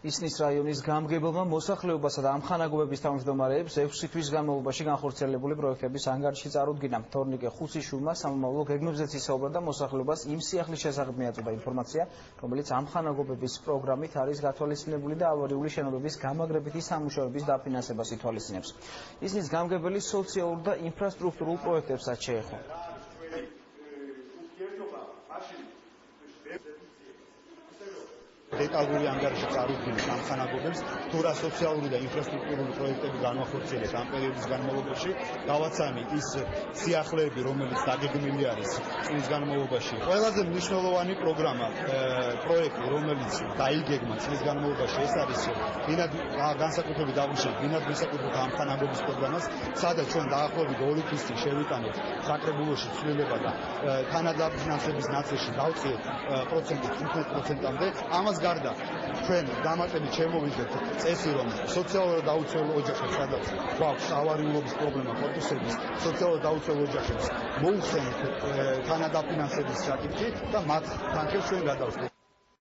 ისნის რაიონის გამგებელმა მოსახლეობასა და ამხანაგობების თავმჯდომარეებს 6 თვის განმავლობაში განხორციელებული პროექტების ანგარიში წარუდგინა. თორნიკე ხუციშვილმა სამომავლო გეგმებზეც ისაუბრა და მოსახლეობას იმ სიახლის შესახებ მიაწოდა ინფორმაცია, რომელიც ამხანაგობების პროგრამით არის გათვალისწინებული და ავარიული შენობების გამაგრებითი სამუშაოების დაფინანსებას ითვალისწინებს. ისნის გამგებელი სოციალურ და ინფრასტრუქტურულ პროექტებსაც შეეხო. დეტალური ანგარიში წარუდგინა სამხანაგობებს, თუ რა სოციალური და ინფრასტრუქტურული პროექტები განვახორციელეთ ამ პერიოდის განმავლობაში, გავაცანი ის სიახლეები, რომელიც დაგეგმილი არის წლის განმავლობაში. ყველაზე მნიშვნელოვანი პროგრამა, პროექტი, რომელიც დაიგეგმა წლის განმავლობაში, ეს არის განსაკუთრებით დაგვიშალეთ ბინადრისაკუთრებით ამხანაგობის პროგრამას, სადაც ჩვენ დაახლოებით 2 თვის წინ შევიტანეთ საკრებულოში ცვლილება და თანადაფინანსების ნაწილში დავწიეთ პროცენტი 15%-მდე. ამას გარდა ჩვენ დამატებით შემოვიდგეთ წესი, რომ სოციალურად დაუცველ ოჯახებს, სადაც გვაქვს ავარიულობის პრობლემა კორპუსების, სოციალურად დაუცველ ოჯახებს მოუხსენთ თანადაფინანსების საკითხი და მათ თანხებს ჩვენ გადავსდით.